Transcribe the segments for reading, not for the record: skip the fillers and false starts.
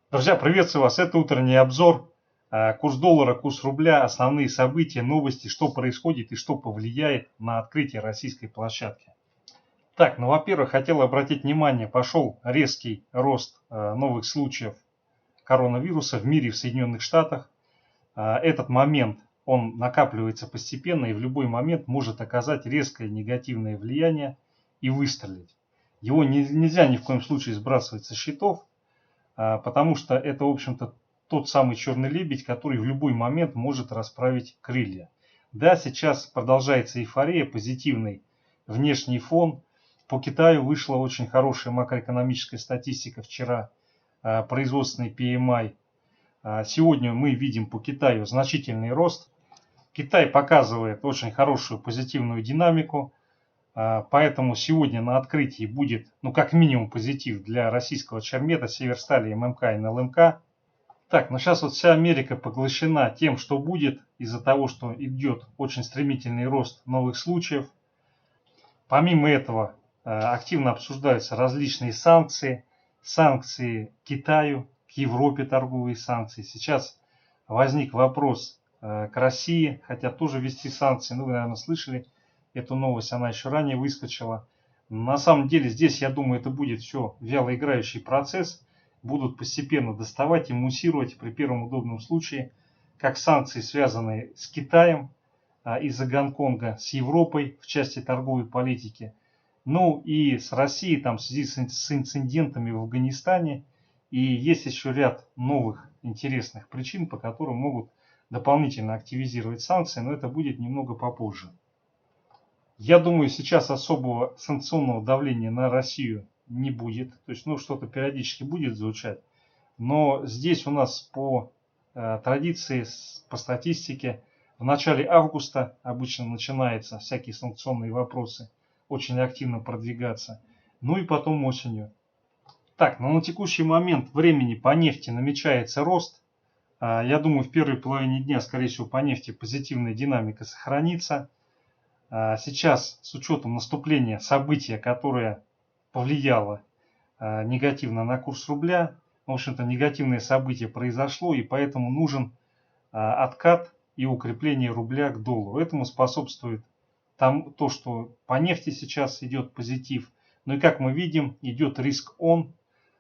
Друзья, приветствую вас. Это утренний обзор. Курс доллара, курс рубля, основные события, новости, что происходит и что повлияет на открытие российской площадки. Так, ну, во-первых, хотел обратить внимание, пошел резкий рост новых случаев коронавируса в мире, в Соединенных Штатах. Этот момент, он накапливается постепенно и в любой момент может оказать резкое негативное влияние и выстрелить. Его нельзя ни в коем случае сбрасывать со счетов, потому что это, в общем-то, тот самый черный лебедь, который в любой момент может расправить крылья. Да, сейчас продолжается эйфория, позитивный внешний фон. По Китаю вышла очень хорошая макроэкономическая статистика вчера, производственный PMI. Сегодня мы видим по Китаю значительный рост. Китай показывает очень хорошую позитивную динамику. Поэтому сегодня на открытии будет, ну, как минимум позитив для российского Чермета, Северстали, ММК и НЛМК. Так, но сейчас вот вся Америка поглощена тем, что будет, из-за того, что идет очень стремительный рост новых случаев. Помимо этого, активно обсуждаются различные санкции, санкции Китаю, к Европе торговые санкции. Сейчас возник вопрос к России, хотят тоже ввести санкции, ну, вы, наверное, слышали эту новость, она еще ранее выскочила. На самом деле здесь, я думаю, это будет все вялоиграющий процесс. Будут постепенно доставать и муссировать при первом удобном случае, как санкции, связанные с Китаем из-за Гонконга, с Европой в части торговой политики, ну и с Россией там, в связи с инцидентами в Афганистане. И есть еще ряд новых интересных причин, по которым могут дополнительно активизировать санкции, но это будет немного попозже. Я думаю, сейчас особого санкционного давления на Россию не будет. То есть, ну, что-то периодически будет звучать. Но здесь у нас по традиции, по статистике, в начале августа обычно начинаются всякие санкционные вопросы очень активно продвигаться. Ну и потом осенью. Так, но на текущий момент времени по нефти намечается рост. Я думаю, в первой половине дня, скорее всего, по нефти позитивная динамика сохранится. Сейчас, с учетом наступления события, которое повлияло негативно на курс рубля, в общем-то, негативное событие произошло, и поэтому нужен откат и укрепление рубля к доллару. Этому способствует то, что по нефти сейчас идет позитив. Ну и как мы видим, идет риск-он.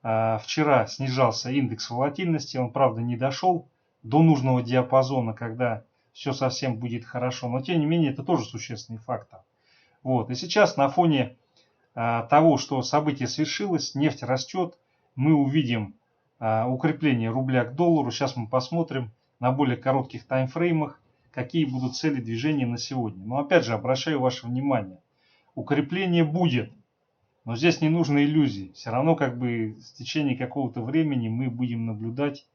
Вчера снижался индекс волатильности, он, правда, не дошел до нужного диапазона, когда все совсем будет хорошо, но тем не менее это тоже существенный фактор. Вот. И сейчас на фоне того, что событие свершилось, нефть растет, мы увидим укрепление рубля к доллару. Сейчас мы посмотрим на более коротких таймфреймах, какие будут цели движения на сегодня. Но опять же, обращаю ваше внимание, укрепление будет, но здесь не нужно иллюзий. Все равно как бы в течение какого-то времени мы будем наблюдать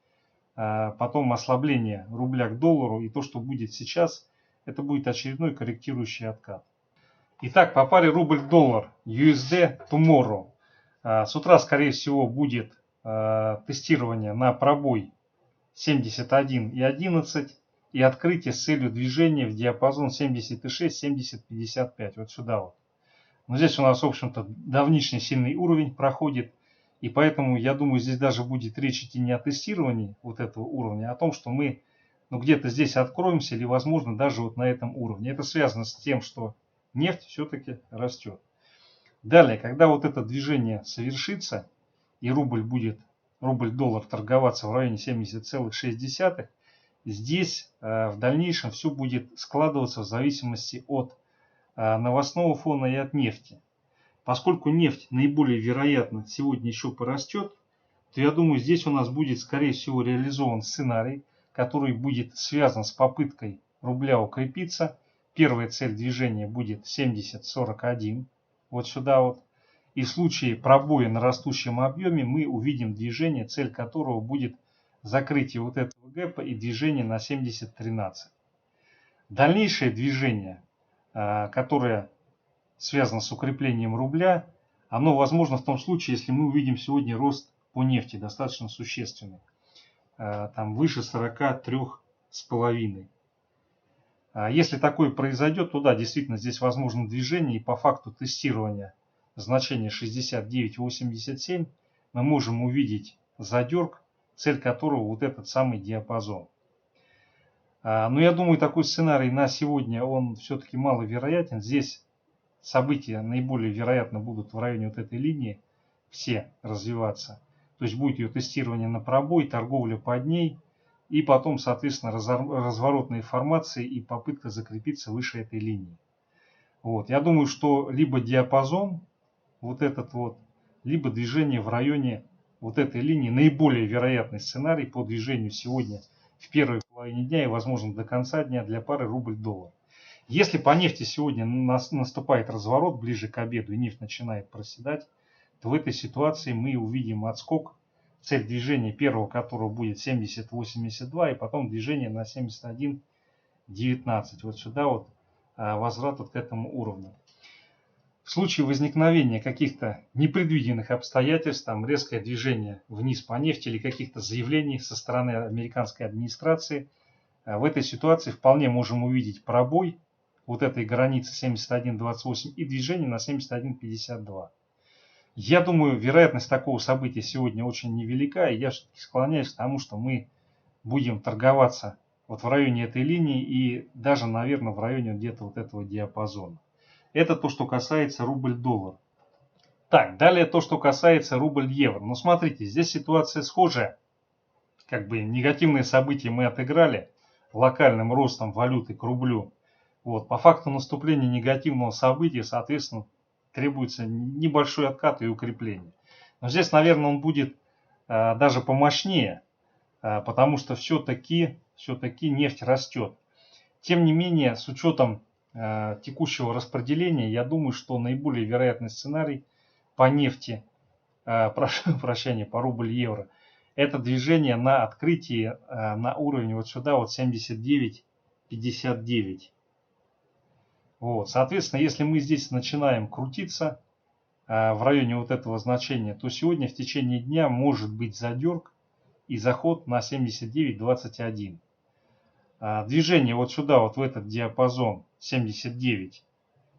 потом ослабление рубля к доллару, и то, что будет сейчас, это будет очередной корректирующий откат. Итак, по паре рубль-доллар USD tomorrow. С утра, скорее всего, будет тестирование на пробой 71,11 и открытие с целью движения в диапазон 70,6-70,55. Вот сюда вот. Но здесь у нас, в общем-то, давнишний сильный уровень проходит. И поэтому, я думаю, здесь даже будет речь идти не о тестировании вот этого уровня, а о том, что мы где-то здесь откроемся или, возможно, даже вот на этом уровне. Это связано с тем, что нефть все-таки растет. Далее, когда вот это движение совершится и рубль-доллар торговаться в районе 70,6, здесь в дальнейшем все будет складываться в зависимости от новостного фона и от нефти. Поскольку нефть наиболее вероятно сегодня еще порастет, то я думаю, здесь у нас будет, скорее всего, реализован сценарий, который будет связан с попыткой рубля укрепиться. Первая цель движения будет 70,41, вот сюда вот. И в случае пробоя на растущем объеме мы увидим движение, цель которого будет закрытие вот этого гэпа и движение на 70,13. Дальнейшее движение, которое связано с укреплением рубля, оно возможно в том случае, если мы увидим сегодня рост по нефти достаточно существенный, там выше 43,5. Если такое произойдет, то да, действительно здесь возможно движение, и по факту тестирования значения 69,87 мы можем увидеть задерг цель которого вот этот самый диапазон. Но я думаю, такой сценарий на сегодня, он все-таки маловероятен. Здесь события наиболее вероятно будут в районе вот этой линии все развиваться. То есть будет ее тестирование на пробой, торговля под ней и потом, соответственно, разворотные формации и попытка закрепиться выше этой линии. Вот. Я думаю, что либо диапазон, вот этот вот, либо движение в районе вот этой линии, наиболее вероятный сценарий по движению сегодня в первой половине дня и, возможно, до конца дня для пары рубль-доллар. Если по нефти сегодня наступает разворот ближе к обеду и нефть начинает проседать, то в этой ситуации мы увидим отскок, цель движения первого которого будет 70.82 и потом движение на 71.19. Вот сюда вот возврат вот к этому уровню. В случае возникновения каких-то непредвиденных обстоятельств, там резкое движение вниз по нефти или каких-то заявлений со стороны американской администрации, в этой ситуации вполне можем увидеть пробой вот этой границы 71.28 и движение на 71.52. Я думаю, вероятность такого события сегодня очень невелика, и я склоняюсь к тому, что мы будем торговаться вот в районе этой линии и даже, наверное, в районе где-то вот этого диапазона. Это то, что касается рубль-доллар. Так, далее то, что касается рубль-евро. Ну, смотрите, здесь ситуация схожая. Как бы негативные события мы отыграли локальным ростом валюты к рублю. Вот, по факту наступления негативного события, соответственно, требуется небольшой откат и укрепление. Но здесь, наверное, он будет даже помощнее, потому что все-таки нефть растет. Тем не менее, с учетом текущего распределения, я думаю, что наиболее вероятный сценарий по нефти, прошу прощения, по рубль-евро, это движение на открытии на уровне вот сюда, вот 79.59. Вот, соответственно, если мы здесь начинаем крутиться в районе вот этого значения, то сегодня в течение дня может быть задерг и заход на 79.21. Движение вот сюда, вот в этот диапазон 79,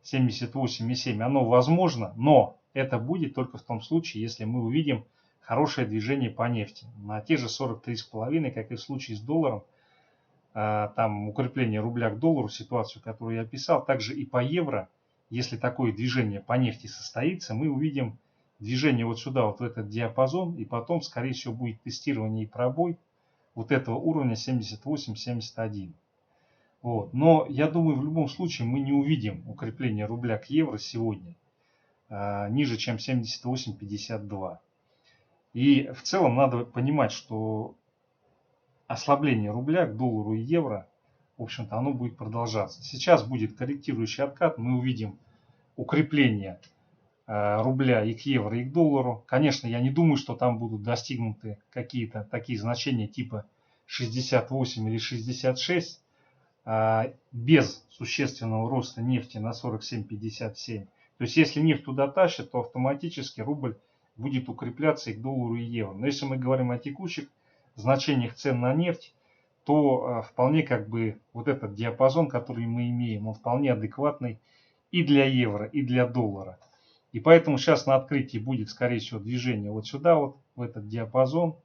78,7, оно возможно, но это будет только в том случае, если мы увидим хорошее движение по нефти. На те же 43,5, как и в случае с долларом, там укрепление рубля к доллару, ситуацию, которую я описал, также и по евро, если такое движение по нефти состоится, мы увидим движение вот сюда, вот в этот диапазон, и потом, скорее всего, будет тестирование и пробой вот этого уровня 78-71. Вот. Но я думаю, в любом случае мы не увидим укрепление рубля к евро сегодня ниже, чем 78.52. И в целом надо понимать, что ослабление рубля к доллару и евро, в общем-то, оно будет продолжаться. Сейчас будет корректирующий откат, мы увидим укрепление рубля и к евро, и к доллару. Конечно, я не думаю, что там будут достигнуты какие-то такие значения типа 68 или 66, без существенного роста нефти на 47.57. То есть, если нефть туда тащит, то автоматически рубль будет укрепляться и к доллару, и евро. Но если мы говорим о текущих значениях цен на нефть, то вполне как бы вот этот диапазон, который мы имеем, он вполне адекватный и для евро, и для доллара. И поэтому сейчас на открытии будет, скорее всего, движение вот сюда, вот в этот диапазон.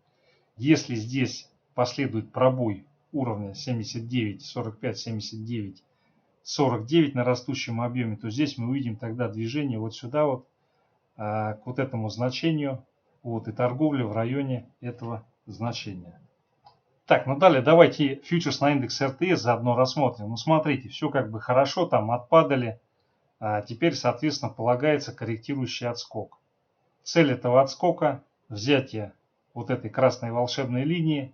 Если здесь последует пробой уровня 79, 45, 79, 49 на растущем объеме, то здесь мы увидим тогда движение вот сюда вот, к вот этому значению, вот, и торговля в районе этого значения. Так, ну далее давайте фьючерс на индекс РТС заодно рассмотрим. Ну смотрите, все как бы хорошо, там отпадали. Теперь, соответственно, полагается корректирующий отскок. Цель этого отскока – взятие вот этой красной волшебной линии.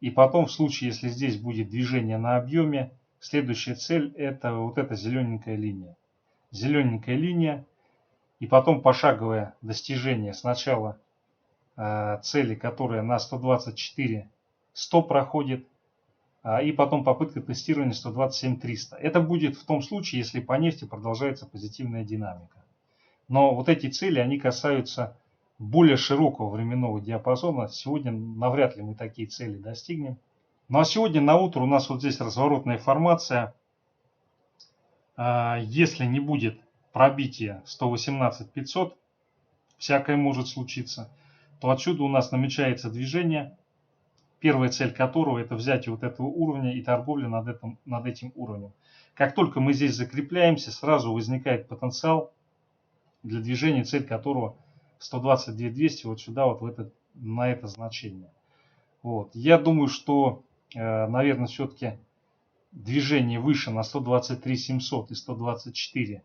И потом, в случае, если здесь будет движение на объеме, следующая цель – это вот эта зелененькая линия. Зелененькая линия. И потом пошаговое достижение сначала цели, которая на 124 100 проходит, и потом попытка тестирования 127-300. Это будет в том случае, если по нефти продолжается позитивная динамика. Но вот эти цели, они касаются более широкого временного диапазона. Сегодня навряд ли мы такие цели достигнем. Ну а сегодня на утро у нас вот здесь разворотная формация. Если не будет пробития 118-500, всякое может случиться, то отсюда у нас намечается движение первая цель которого это взятие вот этого уровня и торговля над этим уровнем. Как только мы здесь закрепляемся, сразу возникает потенциал для движения, цель которого 122 200 вот сюда, вот на это значение. Вот. Я думаю, что, наверное, все-таки движение выше на 123 700 и 124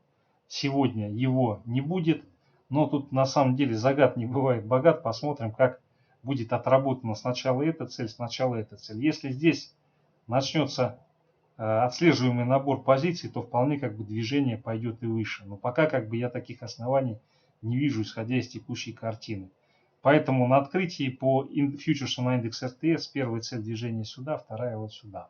сегодня его не будет. Но тут на самом деле загад не бывает богат. Посмотрим, как будет отработана сначала эта цель, сначала эта цель. Если здесь начнется отслеживаемый набор позиций, то вполне как бы движение пойдет и выше. Но пока как бы я таких оснований не вижу, исходя из текущей картины. Поэтому на открытии по фьючерсу на индекс РТС первая цель движения сюда, вторая вот сюда.